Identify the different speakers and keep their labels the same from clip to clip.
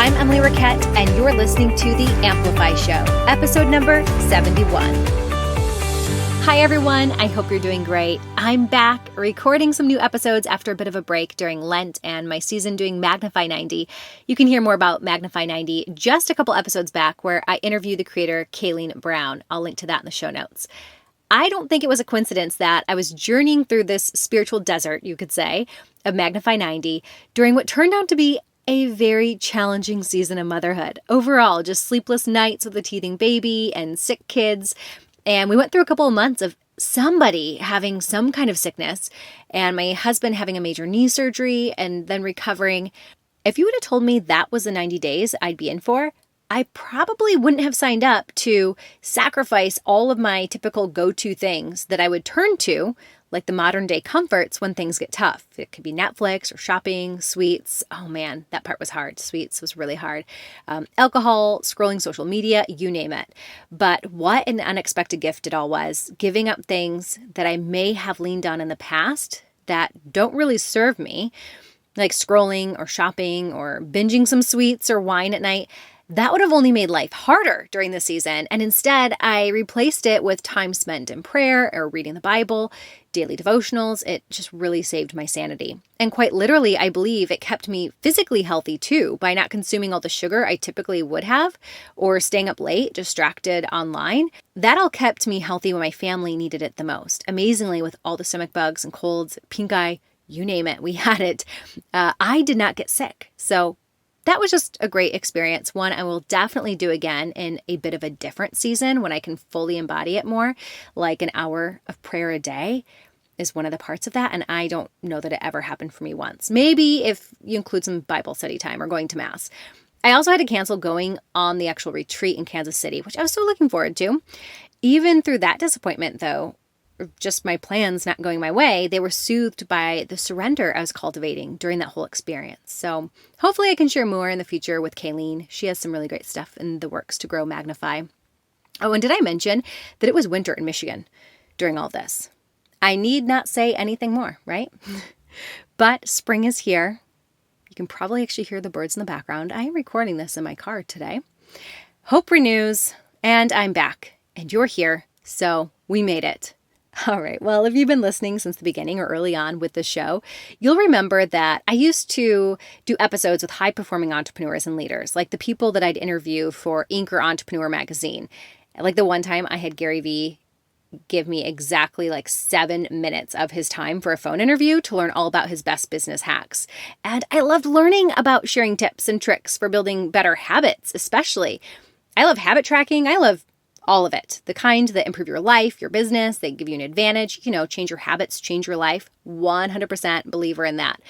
Speaker 1: I'm Emily Raquette, and you're listening to the AMPLIFY Show, episode number 71. Hi, everyone. I hope you're doing great. I'm back recording some new episodes after a bit of a break during Lent and my season doing Magnify90. You can hear more about Magnify90 just a couple episodes back where I interview the creator, Kayleen Brown. I'll link to that in the show notes. I don't think it was a coincidence that I was journeying through this spiritual desert, you could say, of Magnify90 during what turned out to be a very challenging season of motherhood. Overall, just sleepless nights with a teething baby and sick kids. And we went through a couple of months of somebody having some kind of sickness and my husband having a major knee surgery and then recovering. If you would have told me that was the 90 days I'd be in for, I probably wouldn't have signed up to sacrifice all of my typical go-to things that I would turn to, like the modern day comforts when things get tough. It could be Netflix or shopping, sweets. Oh man, that part was hard. Sweets was really hard. Alcohol, scrolling social media, you name it. But what an unexpected gift it all was, giving up things that I may have leaned on in the past that don't really serve me, like scrolling or shopping or binging some sweets or wine at night. That would have only made life harder during the season, and instead I replaced it with time spent in prayer or reading the Bible, daily devotionals. It just really saved my sanity. And quite literally, I believe it kept me physically healthy too by not consuming all the sugar I typically would have or staying up late, distracted online. That all kept me healthy when my family needed it the most. Amazingly, with all the stomach bugs and colds, pink eye, you name it, we had it. I did not get sick. So that was just a great experience, one I will definitely do again in a bit of a different season when I can fully embody it more, like an hour of prayer a day is one of the parts of that, and I don't know that it ever happened for me once. Maybe if you include some Bible study time or going to Mass. I also had to cancel going on the actual retreat in Kansas City, which I was so looking forward to. Even through that disappointment, though, just my plans not going my way, they were soothed by the surrender I was cultivating during that whole experience. So hopefully I can share more in the future with Kayleen. She has some really great stuff in the works to grow Magnify. Oh, and did I mention that it was winter in Michigan during all this? I need not say anything more, right? But spring is here. You can probably actually hear the birds in the background. I am recording this in my car today. Hope renews, and I'm back, and you're here, so we made it. All right. Well, if you've been listening since the beginning or early on with the show, you'll remember that I used to do episodes with high-performing entrepreneurs and leaders, like the people that I'd interview for Inc. or Entrepreneur magazine. Like the one time I had Gary Vee give me exactly 7 minutes of his time for a phone interview to learn all about his best business hacks. And I loved learning about sharing tips and tricks for building better habits, especially. I love habit tracking. I love all of it. The kind that improve your life, your business, they give you an advantage, change your habits, change your life. 100% believer in that.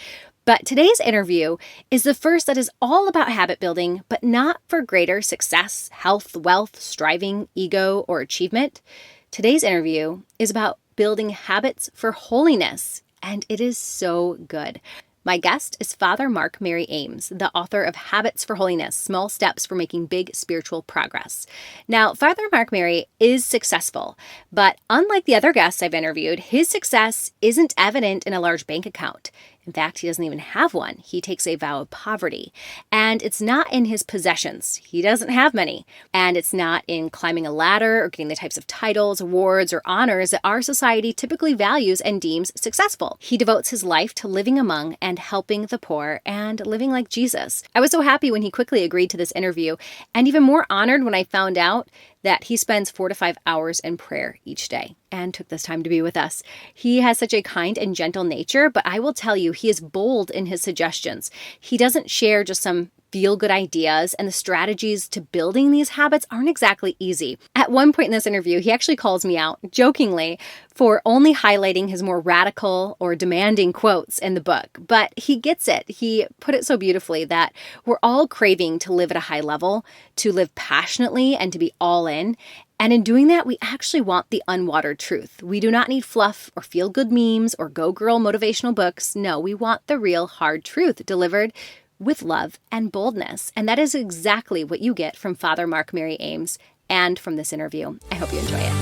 Speaker 1: But today's interview is the first that is all about habit building, but not for greater success, health, wealth, striving, ego, or achievement. Today's interview is about building habits for holiness, and it is so good. My guest is Father Mark-Mary Ames, the author of Habits for Holiness, Small Steps for Making Big Spiritual Progress. Now, Father Mark-Mary is successful, but unlike the other guests I've interviewed, his success isn't evident in a large bank account. In fact, he doesn't even have one. He takes a vow of poverty. And it's not in his possessions. He doesn't have many. And it's not in climbing a ladder or getting the types of titles, awards, or honors that our society typically values and deems successful. He devotes his life to living among and helping the poor and living like Jesus. I was so happy when he quickly agreed to this interview, and even more honored when I found out that he spends 4 to 5 hours in prayer each day and took this time to be with us. He has such a kind and gentle nature, but I will tell you, he is bold in his suggestions. He doesn't share just some feel-good ideas, and the strategies to building these habits aren't exactly easy. At one point in this interview, he actually calls me out, jokingly, for only highlighting his more radical or demanding quotes in the book. But he gets it. He put it so beautifully that we're all craving to live at a high level, to live passionately, and to be all in. And in doing that, we actually want the unwatered truth. We do not need fluff or feel-good memes or go-girl motivational books. No, we want the real hard truth delivered with love and boldness. And that is exactly what you get from Father Mark-Mary Ames and from this interview. I hope you enjoy it.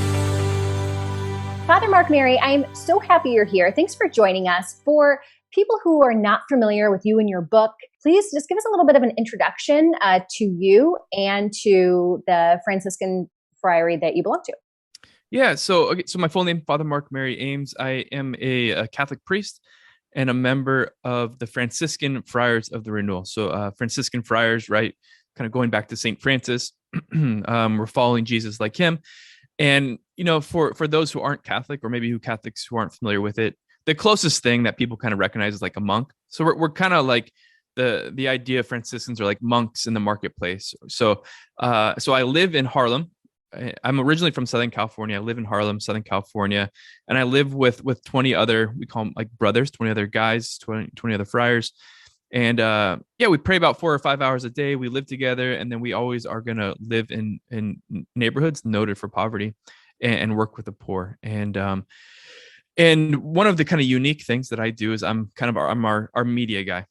Speaker 1: Father Mark-Mary, I'm so happy you're here. Thanks for joining us for people who are not familiar with you and your book, please just give us a little bit of an introduction to you and to the Franciscan Friary that you belong to.
Speaker 2: Yeah, so my full name, Father Mark-Mary Ames. I am a Catholic priest and a member of the Franciscan Friars of the Renewal. So Franciscan Friars, right, kind of going back to St. Francis. We're following Jesus like him. And, for those who aren't Catholic, or maybe Catholics who aren't familiar with it, the closest thing that people kind of recognize is like a monk. So we're kind of like the idea of Franciscans are like monks in the marketplace. So I live in Harlem. I'm originally from Southern California. I live in Harlem, Southern California, and I live with 20 other, we call them like brothers, 20 other guys, 20 other friars. And we pray about 4 or 5 hours a day. We live together, and then we always are going to live in neighborhoods noted for poverty and work with the poor. And one of the kind of unique things that I do is I'm our media guy.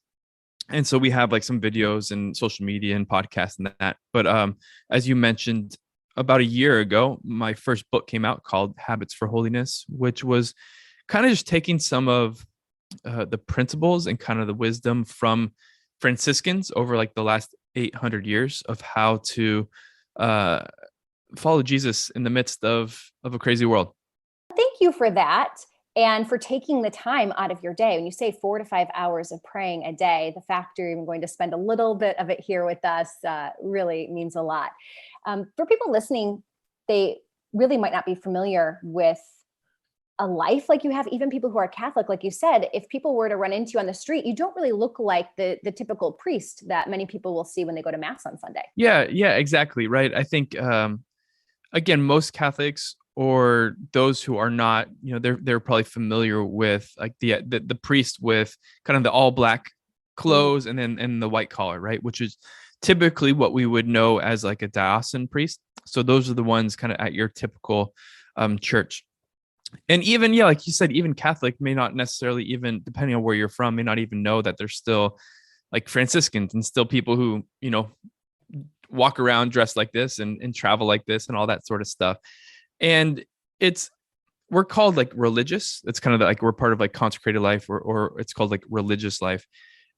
Speaker 2: And so we have like some videos and social media and podcasts and that. But as you mentioned, about a year ago, my first book came out called Habits for Holiness, which was kind of just taking some of the principles and kind of the wisdom from Franciscans over like the last 800 years of how to follow Jesus in the midst of a crazy world.
Speaker 1: Thank you for that. And for taking the time out of your day. When you say 4 to 5 hours of praying a day, the fact you're even going to spend a little bit of it here with us really means a lot. For people listening, they really might not be familiar with a life like you have, even people who are Catholic. Like you said, if people were to run into you on the street, you don't really look like the typical priest that many people will see when they go to Mass on Sunday.
Speaker 2: Yeah, exactly. Right. I think, again, most Catholics or those who are not, they're probably familiar with like the priest with kind of the all black clothes and the white collar, right? Which is typically what we would know as like a diocesan priest. So those are the ones kind of at your typical church. And even, like you said, even Catholic may not necessarily, even depending on where you're from, may not even know that there's still like Franciscans and still people who, walk around dressed like this and travel like this and all that sort of stuff. And we're called like religious. It's kind of like we're part of like consecrated life or it's called like religious life.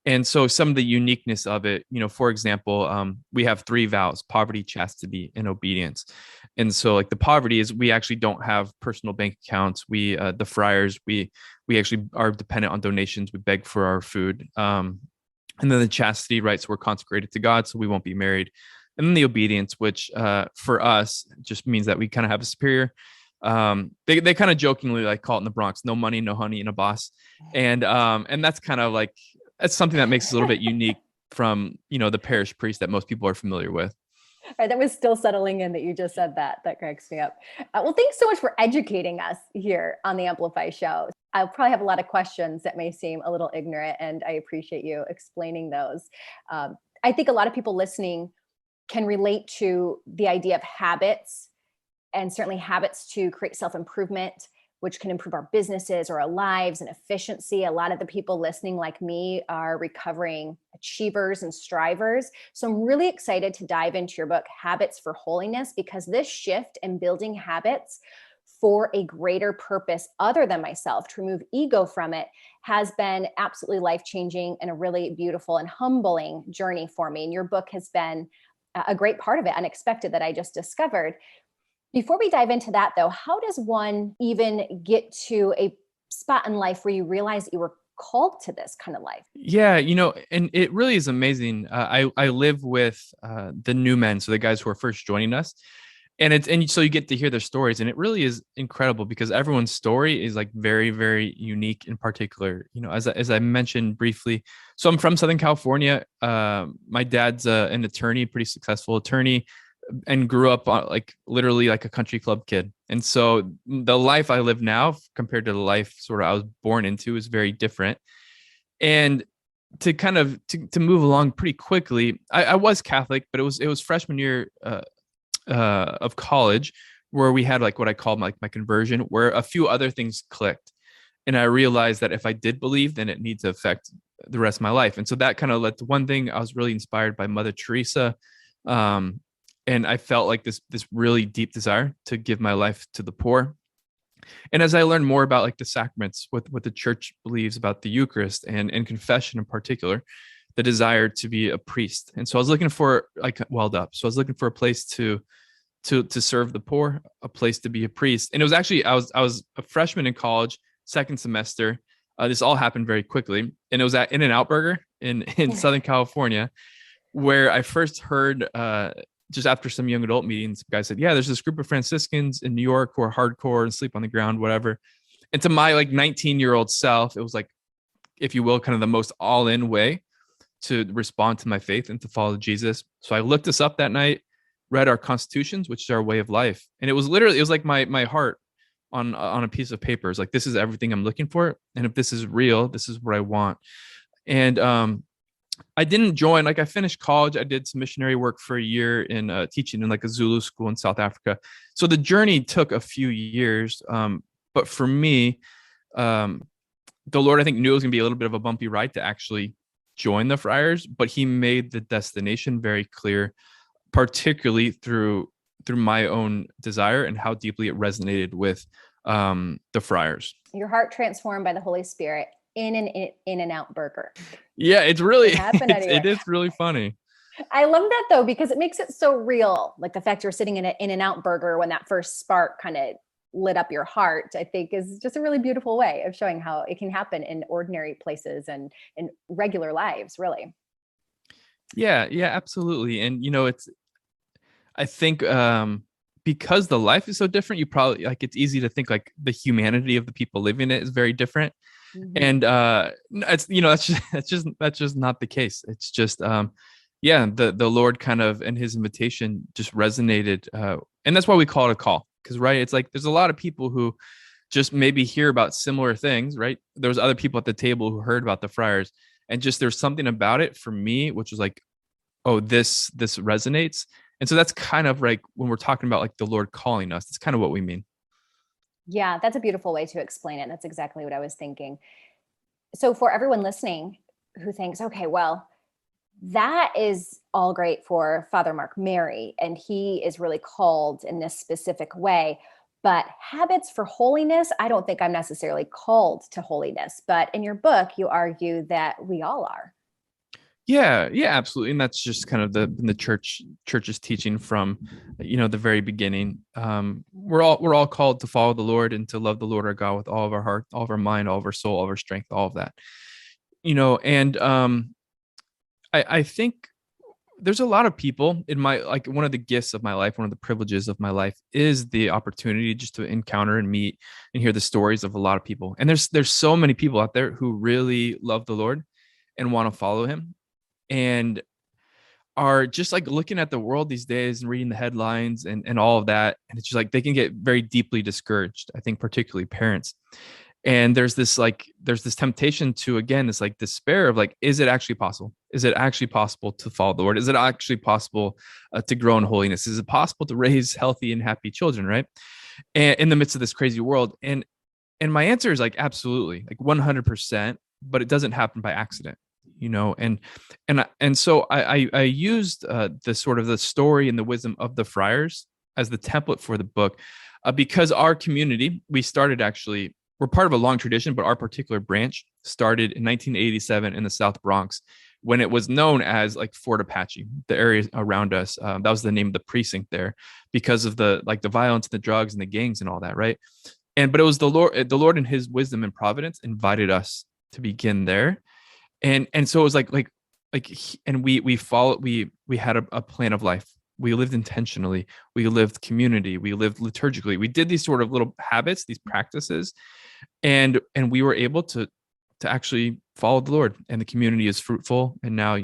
Speaker 2: And so some of the uniqueness of it, for example, we have 3 vows: poverty, chastity, and obedience. And so like the poverty is we actually don't have personal bank accounts. We, the friars, we actually are dependent on donations. We beg for our food. And then the chastity, right? So we're consecrated to God, so we won't be married. And then the obedience, which for us just means that we kind of have a superior. They kind of jokingly like call it in the Bronx, no money, no honey, and a boss. And that's kind of like, that's something that makes us a little bit unique from, the parish priest that most people are familiar with.
Speaker 1: All right, that was still settling in that you just said that. That cracks me up. Well, thanks so much for educating us here on the Amplify Show. I'll probably have a lot of questions that may seem a little ignorant, and I appreciate you explaining those. I think a lot of people listening can relate to the idea of habits, and certainly habits to create self-improvement, which can improve our businesses or our lives and efficiency. A lot of the people listening, like me, are recovering achievers and strivers. So I'm really excited to dive into your book, Habits for Holiness, because this shift in building habits for a greater purpose other than myself, to remove ego from it, has been absolutely life-changing and a really beautiful and humbling journey for me. And your book has been a great part of it, unexpected, that I just discovered. Before we dive into that, though, how does one even get to a spot in life where you realize that you were called to this kind of life?
Speaker 2: Yeah, and it really is amazing. I live with the new men, so the guys who are first joining us, and so you get to hear their stories, and it really is incredible because everyone's story is like very, very unique in particular. As I mentioned briefly, so I'm from Southern California. My dad's an attorney, pretty successful attorney, and grew up like literally like a country club kid. And so the life I live now compared to the life sort of I was born into is very different. And to kind of to move along pretty quickly, I was Catholic, but it was freshman year of college where we had like what I called like my conversion, where a few other things clicked. And I realized that if I did believe, then it needs to affect the rest of my life. And so that kind of led to one thing. I was really inspired by Mother Teresa. And I felt like this really deep desire to give my life to the poor. And as I learned more about like the sacraments, what the church believes about the Eucharist and confession in particular, the desire to be a priest. And so I was looking for like welled up. So I was looking for a place to serve the poor, a place to be a priest. And it was actually I was a freshman in college, second semester. This all happened very quickly, and it was at In-N-Out Burger in Southern California, where I first heard just after some young adult meetings, the guy said, "Yeah, there's this group of Franciscans in New York who are hardcore and sleep on the ground, whatever." And to my like 19-year-old self, it was like, if you will, kind of the most all-in way to respond to my faith and to follow Jesus. So I looked this up that night, read our constitutions, which is our way of life, and it was like my heart on a piece of paper. It's like, this is everything I'm looking for, and if this is real, this is what I want. And I didn't join. Like I finished college, I did some missionary work for a year in teaching in like a Zulu school in South Africa. So the journey took a few years, but for me, the Lord, I think, knew it was gonna be a little bit of a bumpy ride to actually join the friars, but He made the destination very clear, particularly through my own desire and how deeply it resonated with the friars.
Speaker 1: Your heart transformed by the Holy Spirit in an In-N-Out Burger.
Speaker 2: Yeah, it's really
Speaker 1: it
Speaker 2: is really funny.
Speaker 1: I love that though, because it makes it so real. Like the fact you're sitting in an In-N-Out Burger when that first spark kind of lit up your heart, I think is just a really beautiful way of showing how it can happen in ordinary places and in regular lives, really.
Speaker 2: Yeah, absolutely. And I think because the life is so different, you probably like, it's easy to think like the humanity of the people living it is very different. Mm-hmm. And it's that's just not the case. It's just the Lord kind of, and His invitation just resonated, and that's why we call it a call. Because right, it's like there's a lot of people who just maybe hear about similar things, right? There's other people at the table who heard about the friars, and just there's something about it for me which was like, oh, this resonates. And so that's kind of like when we're talking about like the Lord calling us, that's kind of what we mean.
Speaker 1: Yeah, that's a beautiful way to explain it. That's exactly what I was thinking. So for everyone listening who thinks, okay, well, that is all great for Father Mark-Mary, and he is really called in this specific way. But habits for holiness, I don't think I'm necessarily called to holiness. But in your book, you argue that we all are.
Speaker 2: Yeah, absolutely. And that's just kind of the church's teaching from, the very beginning. We're all called to follow the Lord and to love the Lord our God with all of our heart, all of our mind, all of our soul, all of our strength, all of that. And I think there's a lot of people in my, like, one of the gifts of my life, one of the privileges of my life is the opportunity just to encounter and meet and hear the stories of a lot of people. And there's so many people out there who really love the Lord and want to follow Him, and are just like looking at the world these days and reading the headlines and all of that. And it's just like they can get very deeply discouraged, I think, particularly parents. And there's this temptation to, again, this like despair of like, is it actually possible? Is it actually possible to follow the Lord? Is it actually possible to grow in holiness? Is it possible to raise healthy and happy children, right? And in the midst of this crazy world. And my answer is like, absolutely, like 100%, but it doesn't happen by accident. And so I used the sort of the story and the wisdom of the friars as the template for the book, because our community, we're part of a long tradition, but our particular branch started in 1987 in the South Bronx, when it was known as like Fort Apache, the area around us. That was the name of the precinct there, because of the violence and the drugs and the gangs and all that, right? But it was the Lord in His wisdom and providence invited us to begin there. And so it was and we had a plan of life. We lived intentionally. We lived community. We lived liturgically. We did these sort of little habits, these practices, and we were able to actually follow the Lord. And the community is fruitful. And now,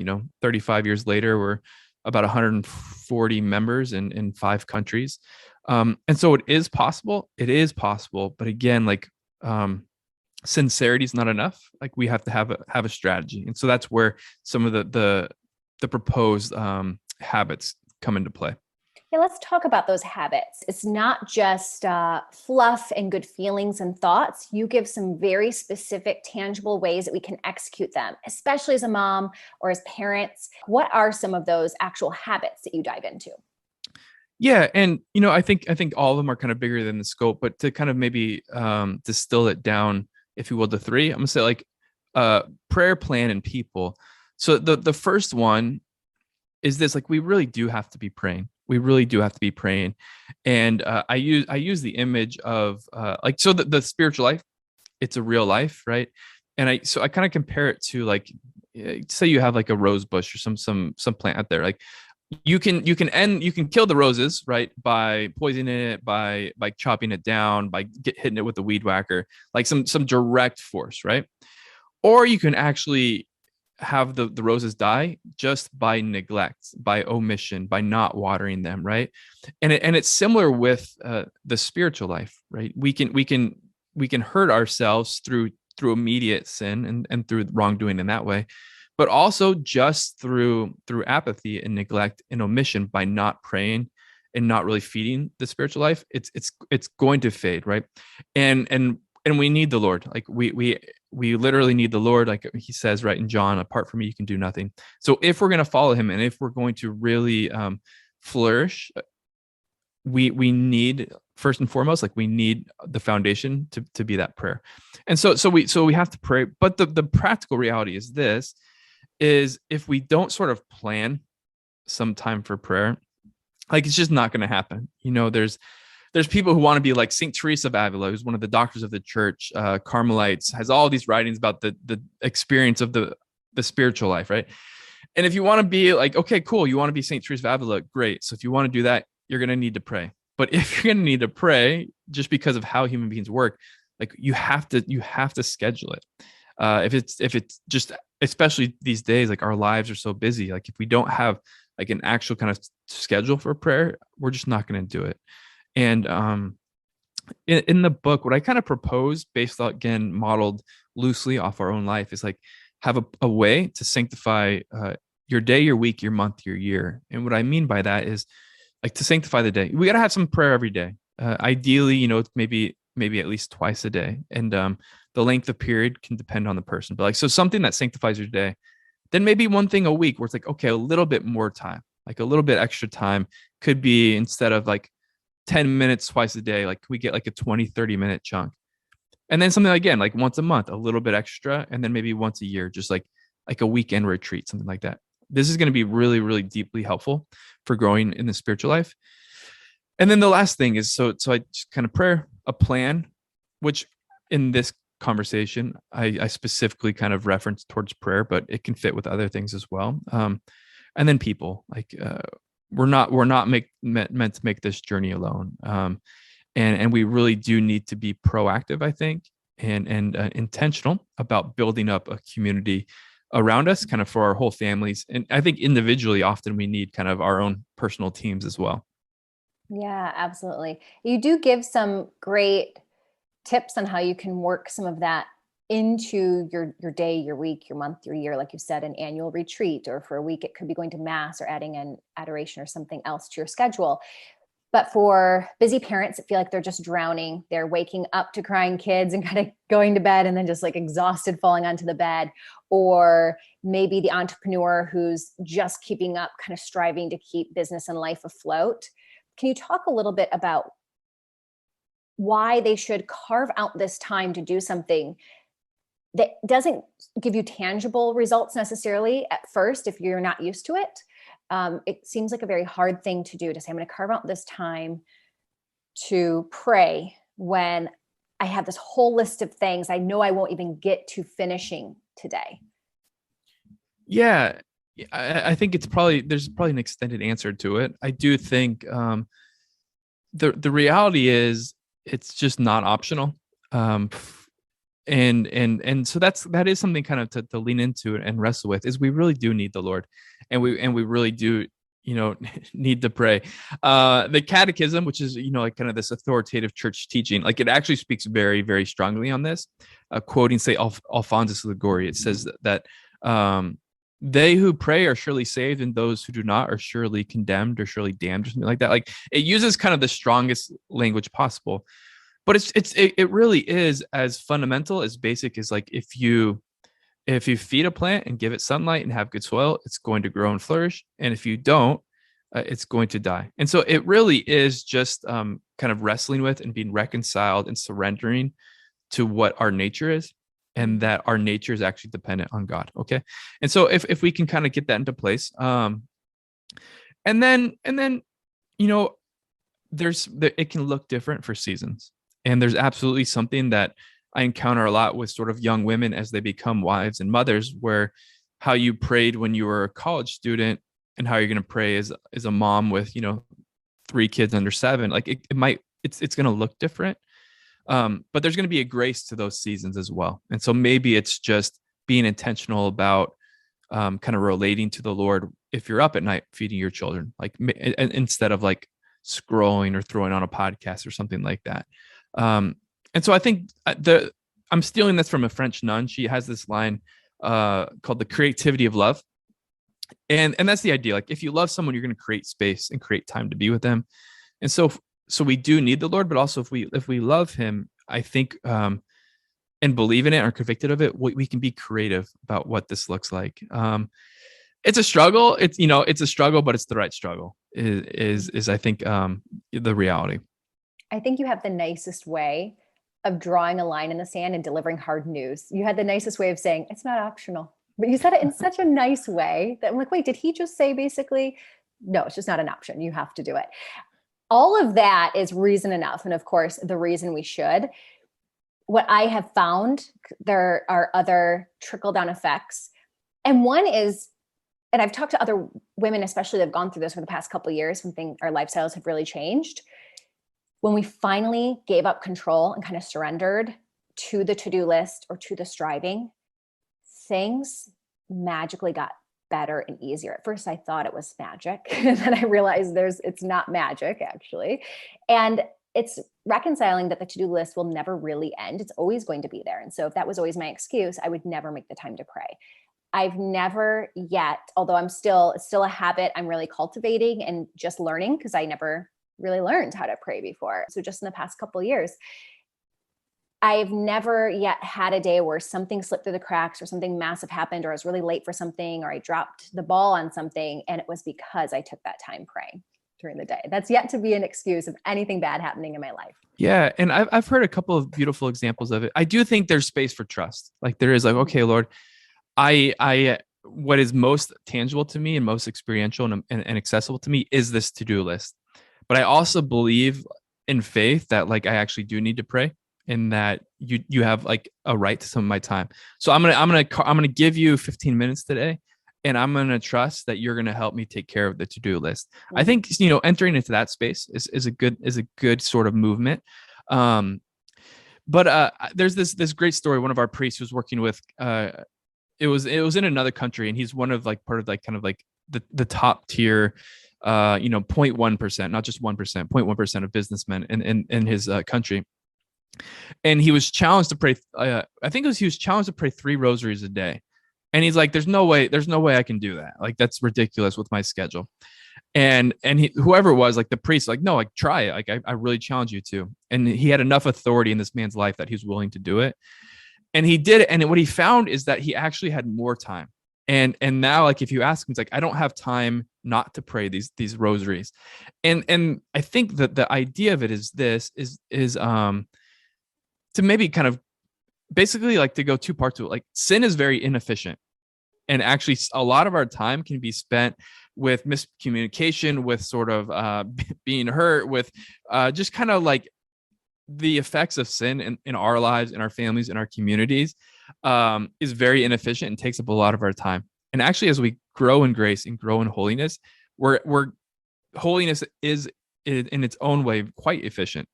Speaker 2: 35 years later, we're about 140 members in 5 countries. And so it is possible. It is possible. But again, sincerity is not enough. Like, we have to have a strategy. And so that's where some of the proposed habits come into play.
Speaker 1: Yeah, let's talk about those habits. It's not just fluff and good feelings and thoughts. You give some very specific, tangible ways that we can execute them, especially as a mom or as parents. What are some of those actual habits that you dive into?
Speaker 2: Yeah, and I think all of them are kind of bigger than the scope, but to kind of maybe distill it down, if you will, to three, I'm gonna say like prayer, plan, and people. So the first one is this: like we really do have to be praying. We really do have to be praying, and I use the image of like, so the spiritual life, it's a real life, right? And I kind of compare it to like, say you have like a rose bush or some plant out there. Like you can kill the roses, right, by poisoning it, by chopping it down, by hitting it with a weed whacker, like some direct force, right? Or you can actually have the roses die just by neglect, by omission, by not watering them, right? And it's similar with the spiritual life, right? We can hurt ourselves through immediate sin and through wrongdoing in that way, but also just through apathy and neglect and omission, by not praying and not really feeding the spiritual life. It's going to fade, right? And we need the Lord. Like we literally need the Lord. Like he says right in John, apart from me you can do nothing. So if we're going to follow him, and if we're going to really flourish, we need, first and foremost, like we need the foundation to be that prayer. And so we have to pray. But the practical reality is this: is if we don't sort of plan some time for prayer, like it's just not going to happen. There's people who want to be like Saint Teresa of Avila, who's one of the doctors of the church, Carmelites, has all these writings about the experience of the spiritual life, right? And if you want to be like, okay, cool, you want to be Saint Teresa of Avila, great. So if you want to do that, you're going to need to pray. But if you're going to need to pray, just because of how human beings work, like you have to schedule it. If it's just, especially these days, like our lives are so busy. Like if we don't have like an actual kind of schedule for prayer, we're just not going to do it. And in the book, what I kind of propose, based on, again, modeled loosely off our own life, is like have a way to sanctify your day, your week, your month, your year. And what I mean by that is like to sanctify the day. We got to have some prayer every day. Ideally, maybe at least twice a day. And the length of period can depend on the person. But like, so something that sanctifies your day. Then maybe one thing a week where it's like, okay, a little bit more time, like a little bit extra time could be, instead of like 10 minutes twice a day, like we get like a 20-30 minute chunk. And then something, again, like once a month, a little bit extra. And then maybe once a year, just like a weekend retreat, something like that. This is going to be really, really deeply helpful for growing in the spiritual life. And then the last thing is, so I just kind of prayer, a plan, which in this conversation, I specifically kind of reference towards prayer, but it can fit with other things as well. And then people, like we're not meant to make this journey alone. And we really do need to be proactive, I think, and intentional about building up a community around us, kind of for our whole families. And I think individually, often we need kind of our own personal teams as well.
Speaker 1: Yeah, absolutely. You do give some great tips on how you can work some of that into your day, your week, your month, your year. Like you said, an annual retreat, or for a week, it could be going to mass or adding an adoration or something else to your schedule. But for busy parents that feel like they're just drowning, they're waking up to crying kids and kind of going to bed and then just like exhausted falling onto the bed. Or maybe the entrepreneur who's just keeping up, kind of striving to keep business and life afloat. Can you talk a little bit about why they should carve out this time to do something that doesn't give you tangible results necessarily at first if you're not used to it? It seems like a very hard thing to do, to say, I'm going to carve out this time to pray when I have this whole list of things I know I won't even get to finishing today.
Speaker 2: Yeah, I think there's probably an extended answer to it. I do think the reality is it's just not optional. And so that is something kind of to lean into and wrestle with, is we really do need the Lord, and we really do need to pray. The catechism, which is like kind of this authoritative church teaching, like it actually speaks very, very strongly on this. Quoting St. Alphonsus of Liguori, it says that they who pray are surely saved, and those who do not are surely condemned or surely damned, or something like that. Like it uses kind of the strongest language possible. But it really is as fundamental, as basic as like if you feed a plant and give it sunlight and have good soil, it's going to grow and flourish. And if you don't, it's going to die. And so it really is just kind of wrestling with and being reconciled and surrendering to what our nature is, and that our nature is actually dependent on God. Okay. And so if we can kind of get that into place, and then, it can look different for seasons. And there's absolutely something that I encounter a lot with sort of young women as they become wives and mothers, where how you prayed when you were a college student and how you're going to pray as a mom with, 3 kids under 7, like it's going to look different. But there's going to be a grace to those seasons as well. And so maybe it's just being intentional about kind of relating to the Lord if you're up at night feeding your children, like instead of like scrolling or throwing on a podcast or something like that. And so I think I'm stealing this from a French nun. She has this line called the creativity of love. And that's the idea. Like if you love someone, you're going to create space and create time to be with them. And so we do need the Lord, but also if we love him, I think, and believe in it or convicted of it, we can be creative about what this looks like. It's a struggle. It's a struggle, but it's the right struggle is I think, the reality.
Speaker 1: I think you have the nicest way of drawing a line in the sand and delivering hard news. You had the nicest way of saying it's not optional, but you said it in such a nice way that I'm like, wait, did he just say basically, no, it's just not an option. You have to do it. All of that is reason enough. And of course, the reason we should. What I have found, there are other trickle-down effects. And one is, and I've talked to other women, especially that have gone through this for the past couple of years when our lifestyles have really changed. When we finally gave up control and kind of surrendered to the to-do list or to the striving, things magically got better and easier. At first, I thought it was magic. And then I realized it's not magic, actually. And it's reconciling that the to-do list will never really end. It's always going to be there. And so if that was always my excuse, I would never make the time to pray. I've never yet, although it's still a habit I'm really cultivating and just learning, because I never really learned how to pray before. So just in the past couple of years, I've never yet had a day where something slipped through the cracks or something massive happened, or I was really late for something, or I dropped the ball on something. And it was because I took that time praying during the day. That's yet to be an excuse of anything bad happening in my life.
Speaker 2: Yeah. And I've heard a couple of beautiful examples of it. I do think there's space for trust. Like there is like, okay, Lord, I what is most tangible to me and most experiential and accessible to me is this to-do list. But I also believe in faith that like I actually do need to pray, and that you have like a right to some of my time. So I'm gonna give you 15 minutes today, and I'm gonna trust that you're gonna help me take care of the to-do list. Mm-hmm. I think entering into that space is a good sort of movement. But there's this great story. One of our priests was working with. It was in another country, and he's one of like part of like kind of like the top tier. 0.1%, not just 1%, 0.1% of businessmen in his country. And he was challenged to pray. He was challenged to pray 3 rosaries a day. And he's like, there's no way I can do that. Like, that's ridiculous with my schedule. And whoever it was, like the priest, like, no, like try it. Like, I really challenge you to. And he had enough authority in this man's life that he was willing to do it. And he did it. And what he found is that he actually had more time. And now, like, if you ask him, it's like, I don't have time not to pray these rosaries. And I think that the idea of it is to maybe kind of basically like to go 2 parts to it. Like, sin is very inefficient. And actually a lot of our time can be spent with miscommunication, with sort of being hurt, with just kind of like the effects of sin in our lives, in our families, in our communities, is very inefficient and takes up a lot of our time. And actually, as we grow in grace and grow in holiness, holiness is in its own way quite efficient.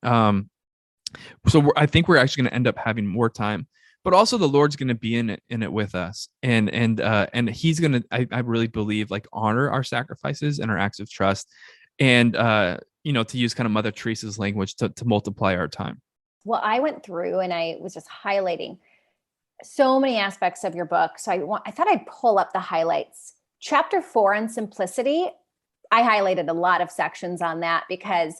Speaker 2: So I think we're actually going to end up having more time, but also the Lord's going to be in it with us, and He's going to, I really believe, like, honor our sacrifices and our acts of trust, and to use kind of Mother Teresa's language, to multiply our time.
Speaker 1: Well, I went through and I was just highlighting so many aspects of your book. So I thought I'd pull up the highlights. Chapter 4 on simplicity, I highlighted a lot of sections on that because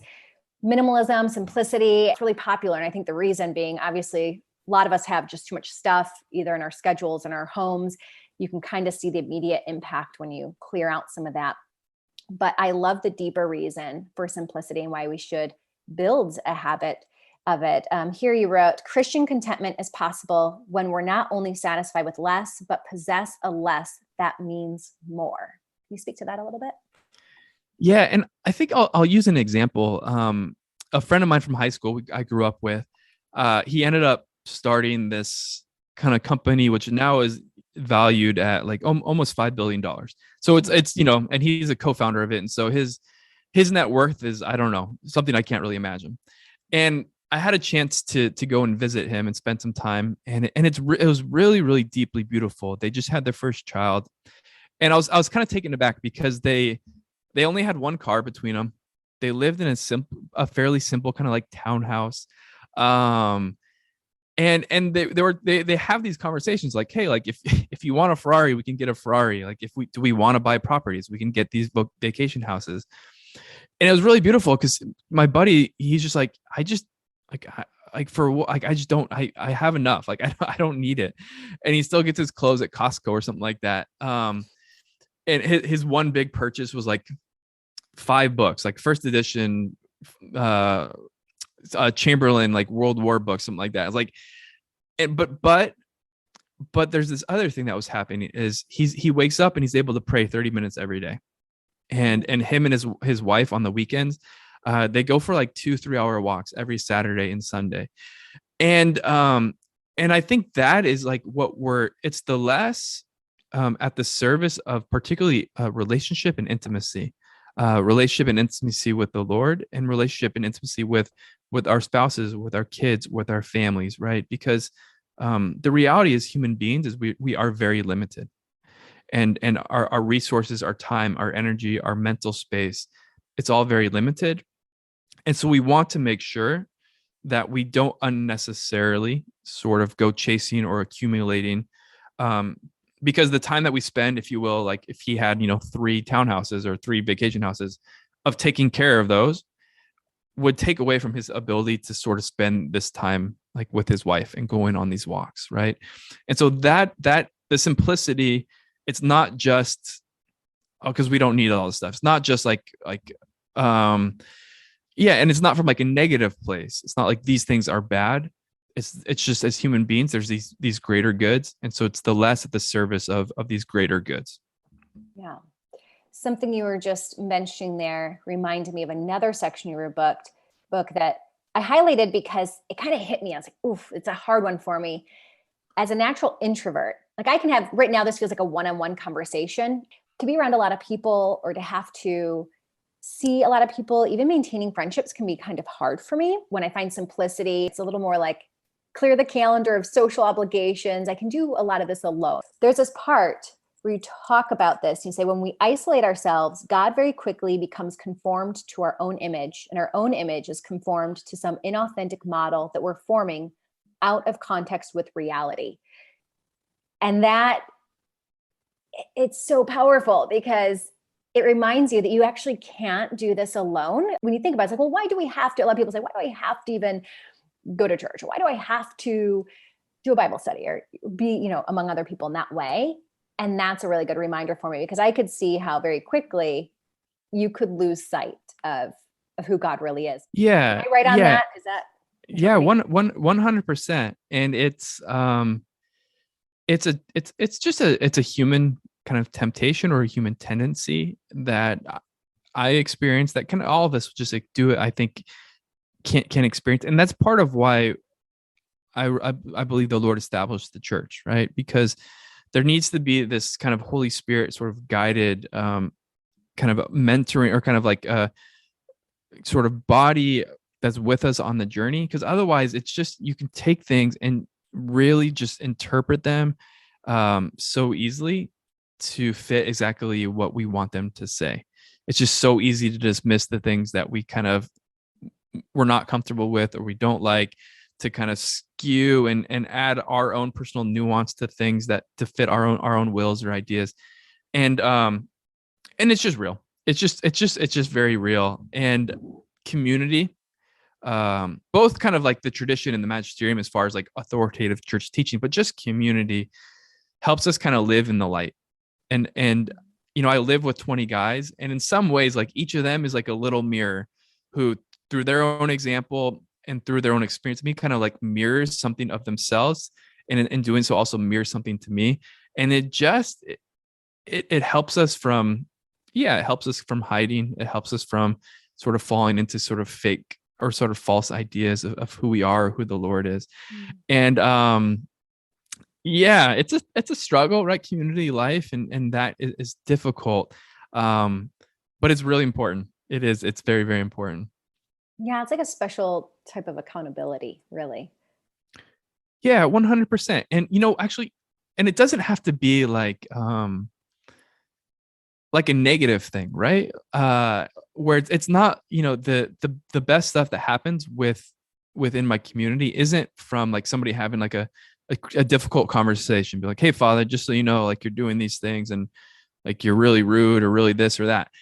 Speaker 1: minimalism, simplicity, it's really popular. And I think the reason being, obviously, a lot of us have just too much stuff, either in our schedules and our homes. You can kind of see the immediate impact when you clear out some of that. But I love the deeper reason for simplicity and why we should build a habit of it. Here you wrote, Christian contentment is possible when we're not only satisfied with less, but possess a less that means more. Can you speak to that a little bit?
Speaker 2: Yeah, and I think I'll use an example. A friend of mine from high school, I grew up with, he ended up starting this kind of company, which now is valued at like almost $5 billion. So it's and he's a co-founder of it, and so his net worth is, I don't know, something I can't really imagine. And I had a chance to go and visit him and spend some time, and it was really, really deeply beautiful. They just had their first child, and I was kind of taken aback because they only had one car between them. They lived in a fairly simple kind of like townhouse. And they have these conversations like, hey, like if you want a Ferrari, we can get a Ferrari. Like do we want to buy properties, we can get these vacation houses. And it was really beautiful because my buddy, he's just like, I just I have enough. Like I don't need it. And he still gets his clothes at Costco or something like that. And his one big purchase was like 5 books, like first edition Chamberlain, like World War book, something like that. It's like, but there's this other thing that was happening is he wakes up and he's able to pray 30 minutes every day, and him and his wife on the weekends, they go for like 2-3 hour walks every Saturday and Sunday, and I think that is like it's the less at the service of particularly relationship and intimacy with the Lord, and relationship and intimacy with our spouses, with our kids, with our families, right? Because the reality as human beings is we are very limited, and our resources, our time, our energy, our mental space, it's all very limited. And so we want to make sure that we don't unnecessarily sort of go chasing or accumulating, because the time that we spend, if you will, like if he had 3 townhouses or 3 vacation houses, of taking care of those would take away from his ability to sort of spend this time like with his wife and going on these walks, right? And so that the simplicity, it's not just because we don't need all this stuff. It's not just like yeah, and it's not from like a negative place. It's not like these things are bad. It's just, as human beings, there's these greater goods, and so it's the less at the service of these greater goods.
Speaker 1: Yeah. Something you were just mentioning there reminded me of another section of your book that I highlighted because it kind of hit me. I was like, oof, it's a hard one for me. As a natural introvert, like I can have, right now, this feels like a one-on-one conversation. To be around a lot of people or to have to see a lot of people, even maintaining friendships can be kind of hard for me. When I find simplicity, it's a little more like clear the calendar of social obligations. I can do a lot of this alone. There's this part where you talk about this. You say, when we isolate ourselves, God very quickly becomes conformed to our own image, and our own image is conformed to some inauthentic model that we're forming out of context with reality. And that, it's so powerful because it reminds you that you actually can't do this alone. When you think about it, it's like, well, why do we have to? A lot of people say, why do I have to even go to church? Or why do I have to do a Bible study or be, among other people in that way? And that's a really good reminder for me, because I could see how very quickly you could lose sight of who God really is.
Speaker 2: Yeah.
Speaker 1: Am I right on that? Is that?
Speaker 2: Yeah, 100%. And it's just a human kind of temptation or a human tendency that I experience, that kind of all of us just like do it, I think can experience. And that's part of why I believe the Lord established the church, right? Because there needs to be this kind of Holy Spirit sort of guided kind of mentoring, or kind of like a sort of body that's with us on the journey. Because otherwise it's just, you can take things and really just interpret them so easily to fit exactly what we want them to say. It's just so easy to dismiss the things that we're not comfortable with or we don't like, to kind of skew and add our own personal nuance to things that to fit our own wills or ideas. And it's just real. It's just very real. And community, both kind of like the tradition and the magisterium as far as like authoritative church teaching, but just community helps us kind of live in the light. And I live with 20 guys, and in some ways, like each of them is like a little mirror who, through their own example and through their own experience, me kind of like mirrors something of themselves, and in doing so also mirrors something to me. And it helps us from, it helps us from hiding. It helps us from sort of falling into sort of fake or sort of false ideas of who we are, or who the Lord is. And it's a struggle, right? Community life, and that is difficult, but it's really important. It's very, very important.
Speaker 1: Yeah, it's like a special type of accountability, really.
Speaker 2: Yeah, 100%. And actually, and it doesn't have to be like a negative thing, right? Where it's not, the best stuff that happens within my community isn't from like somebody having like a difficult conversation, be like, hey, Father, just so you know, like you're doing these things and like you're really rude or really this or that.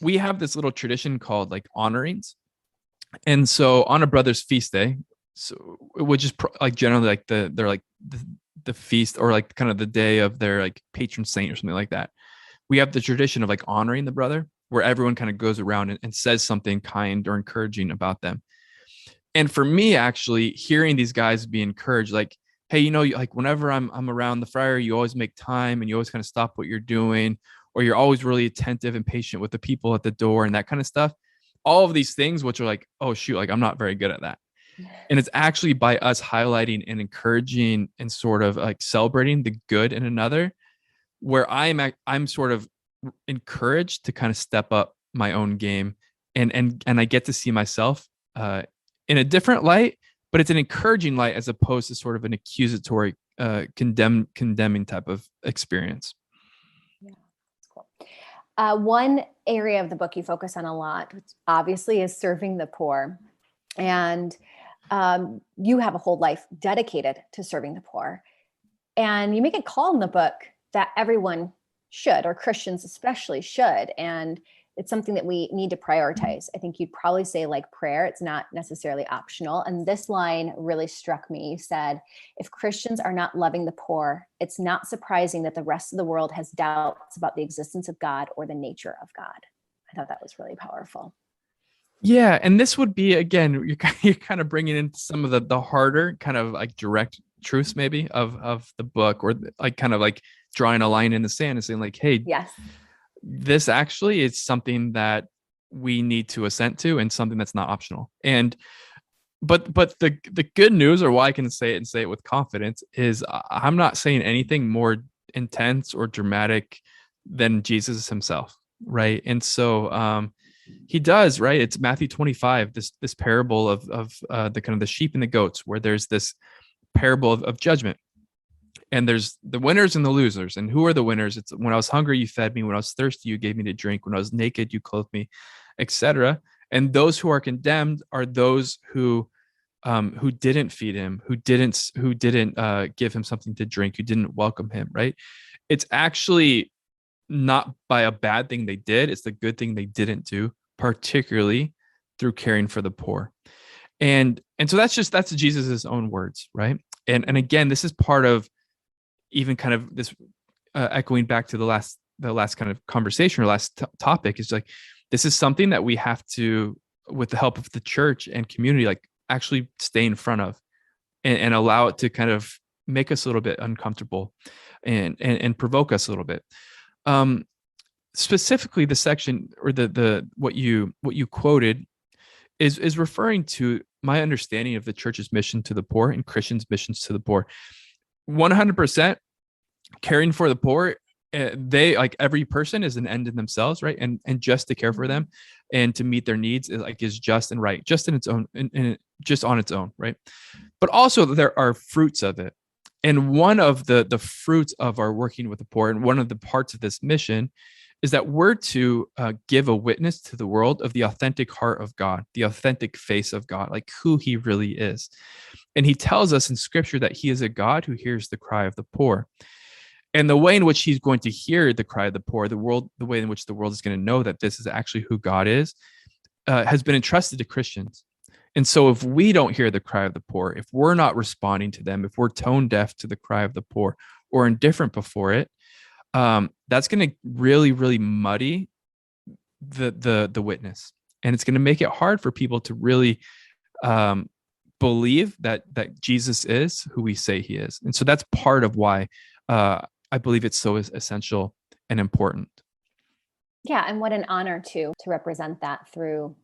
Speaker 2: We have this little tradition called like honorings. And so on a brother's feast day, so which is like generally like they're like the feast, or like kind of the day of their like patron saint or something like that. We have the tradition of like honoring the brother, where everyone kind of goes around and says something kind or encouraging about them. And for me, actually, hearing these guys be encouraged, like, hey, like whenever I'm around the friar, you always make time and you always kind of stop what you're doing, or you're always really attentive and patient with the people at the door and that kind of stuff. All of these things, which are like, oh shoot, like I'm not very good at that. And it's actually by us highlighting and encouraging and sort of like celebrating the good in another, where I'm sort of encouraged to kind of step up my own game, and I get to see myself in a different light, but it's an encouraging light as opposed to sort of an accusatory, condemning type of experience.
Speaker 1: Yeah, that's cool. One area of the book you focus on a lot, which obviously is serving the poor, and you have a whole life dedicated to serving the poor, and you make a call in the book that everyone should, or Christians especially should. And it's something that we need to prioritize. I think you'd probably say like prayer, it's not necessarily optional. And this line really struck me. You said, if Christians are not loving the poor, it's not surprising that the rest of the world has doubts about the existence of God or the nature of God. I thought that was really powerful.
Speaker 2: Yeah. And this would be, again, you're kind of bringing in some of the harder kind of like direct truths maybe of the book, or like kind of like drawing a line in the sand and saying like, hey,
Speaker 1: yes,
Speaker 2: this actually is something that we need to assent to, and something that's not optional. And but the good news, or why I can say it and say it with confidence, is I'm not saying anything more intense or dramatic than Jesus himself, right? And so he does, right? It's Matthew 25, this parable of the kind of the sheep and the goats, where there's this parable of judgment. And there's the winners and the losers. And who are the winners? It's when I was hungry, you fed me. When I was thirsty, you gave me to drink. When I was naked, you clothed me, etc. And those who are condemned are those who didn't feed him, who didn't give him something to drink, who didn't welcome him. Right? It's actually not by a bad thing they did. It's the good thing they didn't do, particularly through caring for the poor. And so that's Jesus's own words, right? And again, this is part of even kind of this echoing back to the last kind of conversation, or last topic, is like, this is something that we have to, with the help of the church and community, like actually stay in front of, and allow it to kind of make us a little bit uncomfortable and provoke us a little bit. Specifically, the section, or the what you quoted is referring to my understanding of the church's mission to the poor and Christians' missions to the poor. 100% caring for the poor, they, like, every person is an end in themselves, right? And just to care for them and to meet their needs is just and right, just in its own, just on its own, right? But also there are fruits of it. And one of the fruits of our working with the poor, and one of the parts of this mission, is that we're to give a witness to the world of the authentic heart of God, the authentic face of God, like who he really is. And he tells us in scripture that he is a God who hears the cry of the poor. And the way in which he's going to hear the cry of the poor, the way in which the world is going to know that this is actually who God is, has been entrusted to Christians. And so if we don't hear the cry of the poor, if we're not responding to them, if we're tone deaf to the cry of the poor or indifferent before it, that's going to really, really muddy the witness, and it's going to make it hard for people to really um, believe that Jesus is who we say he is. And so that's part of why I believe it's so essential and important.
Speaker 1: Yeah, and what an honor to represent that through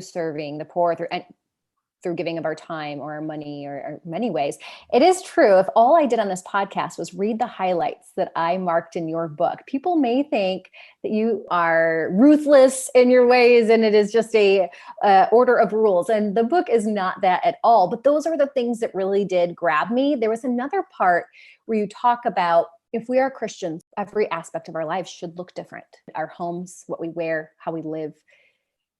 Speaker 1: serving the poor, through giving of our time or our money, or many ways. It is true. If all I did on this podcast was read the highlights that I marked in your book, people may think that you are ruthless in your ways and it is just a order of rules. And the book is not that at all. But those are the things that really did grab me. There was another part where you talk about, if we are Christians, every aspect of our lives should look different. Our homes, what we wear, how we live,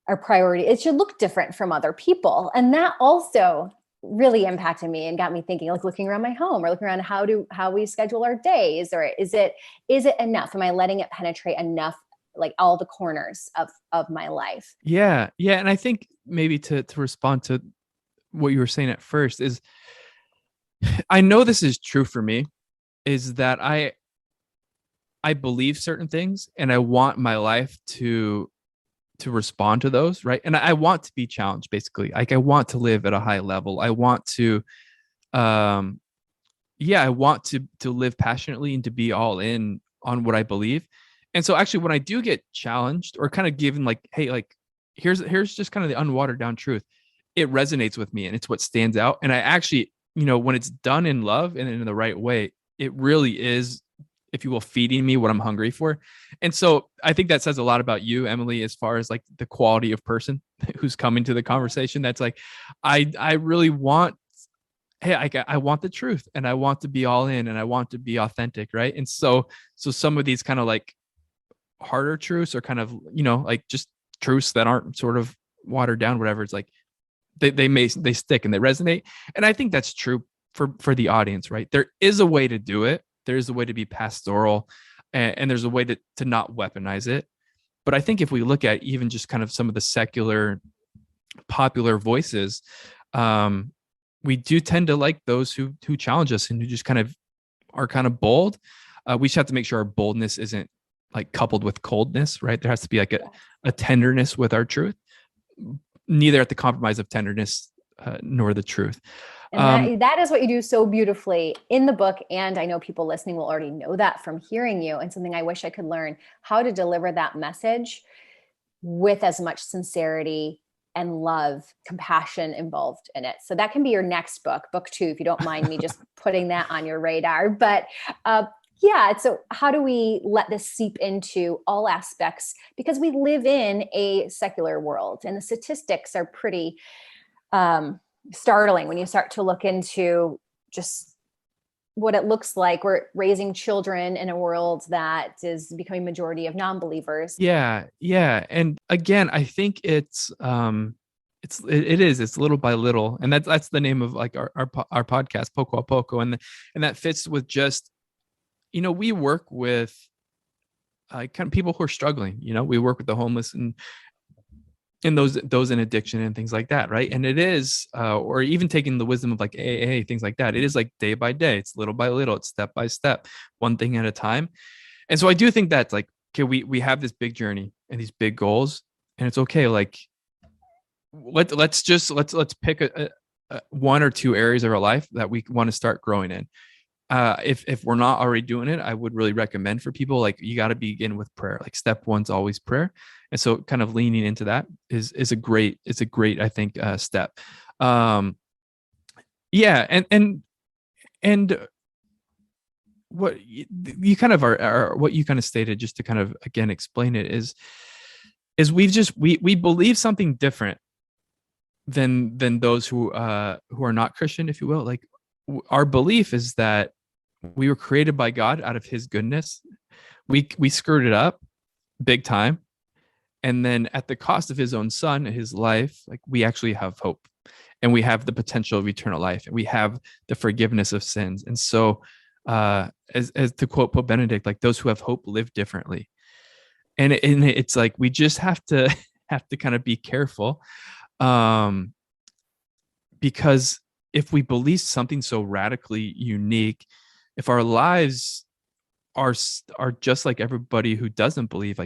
Speaker 1: our priority, it should look different from other people. And that also really impacted me and got me thinking, like looking around my home or looking around how we schedule our days, or is it enough? Am I letting it penetrate enough, like all the corners of my life?
Speaker 2: Yeah. Yeah. And I think maybe to respond to what you were saying at first is, I know this is true for me, is that I believe certain things and I want my life to respond to those, right? And I want to be challenged, basically. Like I want to live at a high level. I want to I want to live passionately and to be all in on what I believe. And so actually when I do get challenged or kind of given like, hey, like here's just kind of the unwatered down truth, it resonates with me and it's what stands out. And I actually, when it's done in love and in the right way, it really is, if you will, feeding me what I'm hungry for. And so I think that says a lot about you, Emily, as far as like the quality of person who's coming to the conversation. That's like, I really want, hey, I want the truth and I want to be all in and I want to be authentic. Right. And so some of these kind of like harder truths, or kind of, like just truths that aren't sort of watered down, whatever. It's like, they stick and they resonate. And I think that's true for the audience, right? There is a way to do it. There's a way to be pastoral, and there's a way to not weaponize it. But I think if we look at even just kind of some of the secular popular voices, we do tend to like those who challenge us and who just kind of are kind of bold. We just have to make sure our boldness isn't like coupled with coldness, right? There has to be like a tenderness with our truth, neither at the compromise of tenderness nor the truth.
Speaker 1: And that is what you do so beautifully in the book. And I know people listening will already know that from hearing you, and something I wish I could learn, how to deliver that message with as much sincerity and love, compassion involved in it. So that can be your next book 2, if you don't mind me just putting that on your radar. But so how do we let this seep into all aspects? Because we live in a secular world and the statistics are pretty startling when you start to look into just what it looks like. We're raising children in a world that is becoming majority of non-believers.
Speaker 2: Yeah. And again, I think it's little by little, and that's the name of like our podcast, Poco a Poco, and that fits with just, we work with kind of people who are struggling. We work with the homeless and those in addiction and things like that, right? And it is, or even taking the wisdom of like AA, things like that. It is like day by day. It's little by little. It's step by step, one thing at a time. And so I do think that's like, okay, we have this big journey and these big goals, and it's okay. Like, let's pick a one or two areas of our life that we want to start growing in. If we're not already doing it, I would really recommend for people, like, you got to begin with prayer. Like step one's always prayer. And so kind of leaning into that is a great, I think, step. And what you kind of are what you kind of stated, just to kind of, again, explain it, is we believe something different than those who are not Christian, if you will. Like, our belief is that we were created by God out of his goodness. We screwed it up big time. And then at the cost of his own son, his life, like, we actually have hope, and we have the potential of eternal life, and we have the forgiveness of sins. And so, as to quote Pope Benedict, like, those who have hope live differently. And it's like, we just have to kind of be careful, because if we believe something so radically unique, if our lives are just like everybody who doesn't believe.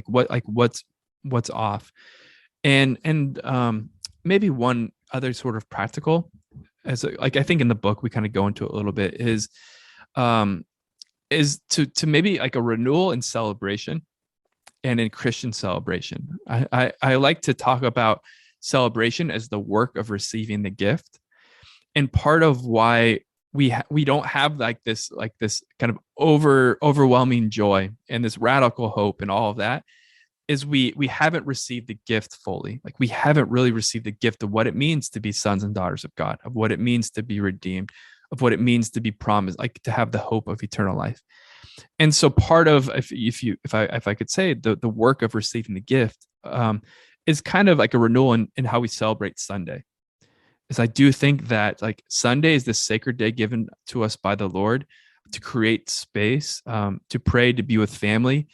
Speaker 2: What's off? And maybe one other sort of practical, I think in the book we kind of go into it a little bit, is to maybe like a renewal in celebration and in Christian celebration. I like to talk about celebration as the work of receiving the gift, and part of why we don't have like this kind of overwhelming joy and this radical hope and all of that is we haven't received the gift fully. Like, we haven't really received the gift of what it means to be sons and daughters of God, of what it means to be redeemed, of what it means to be promised, like to have the hope of eternal life. And so part of, if I could say, the work of receiving the gift is kind of like a renewal in how we celebrate Sunday. Is I do think that like Sunday is this sacred day given to us by the Lord to create space, to pray, to be with family,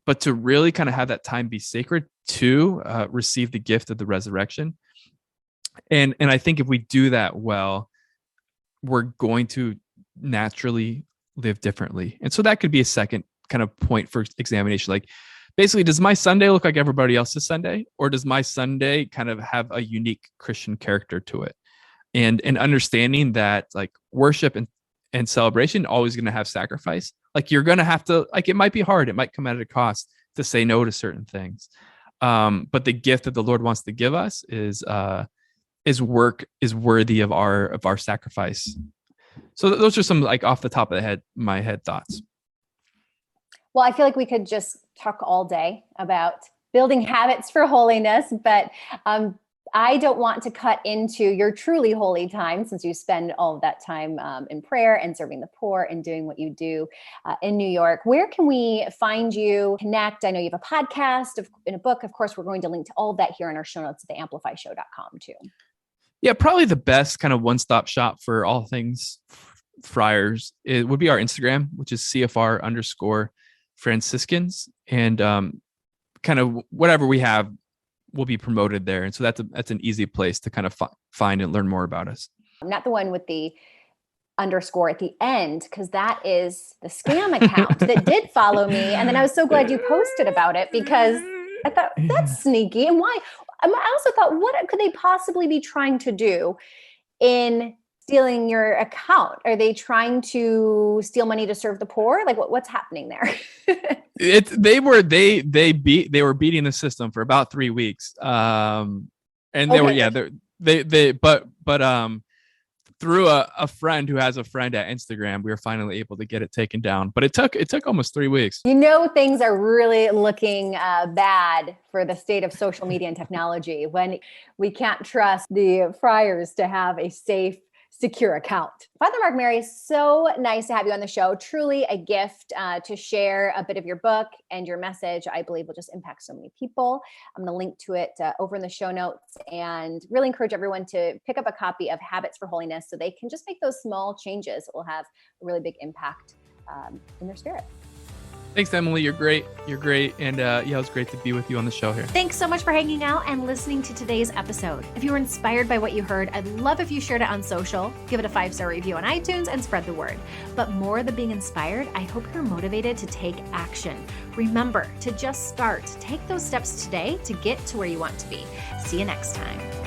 Speaker 2: but to really kind of have that time be sacred to receive the gift of the resurrection. And I think if we do that well, we're going to naturally live differently. And so that could be a second kind of point for examination. Like, basically, does my Sunday look like everybody else's Sunday, or does my Sunday kind of have a unique Christian character to it? And understanding that like worship and celebration always going to have sacrifice. Like, you're going to have to, like, it might be hard. It might come at a cost to say no to certain things. But the gift that the Lord wants to give us is worthy of our sacrifice. So those are some, like, off the top of my head thoughts.
Speaker 1: Well, I feel like we could just talk all day about building habits for holiness, but I don't want to cut into your truly holy time, since you spend all of that time in prayer and serving the poor and doing what you do in New York. Where can we find you, connect? I know you have a podcast and a book. Of course, we're going to link to all of that here in our show notes at theamplifyshow.com too. Yeah,
Speaker 2: probably the best kind of one-stop shop for all things friars, it would be our Instagram, which is CFR_Franciscans, and kind of whatever we have will be promoted there. And so that's an easy place to kind of find and learn more about us.
Speaker 1: Not the one with the underscore at the end, because that is the scam account that did follow me. And then I was so glad you posted about it, because I thought, that's sneaky. And why? I also thought, what could they possibly be trying to do in stealing your account? Are they trying to steal money to serve the poor? Like, what's happening there?
Speaker 2: They were beating the system for about 3 weeks. And they were, but through a friend who has a friend at Instagram, we were finally able to get it taken down. But it took almost 3 weeks.
Speaker 1: You know, things are really looking bad for the state of social media and technology when we can't trust the friars to have a safe, secure account. Father Mark-Mary, so nice to have you on the show. Truly a gift to share a bit of your book and your message. I believe will just impact so many people. I'm going to link to it over in the show notes, and really encourage everyone to pick up a copy of Habits for Holiness so they can just make those small changes that will have a really big impact in their spirit.
Speaker 2: Thanks, Emily. You're great. And it was great to be with you on the show here.
Speaker 1: Thanks so much for hanging out and listening to today's episode. If you were inspired by what you heard, I'd love if you shared it on social, give it a 5-star review on iTunes, and spread the word. But more than being inspired, I hope you're motivated to take action. Remember to just start. Take those steps today to get to where you want to be. See you next time.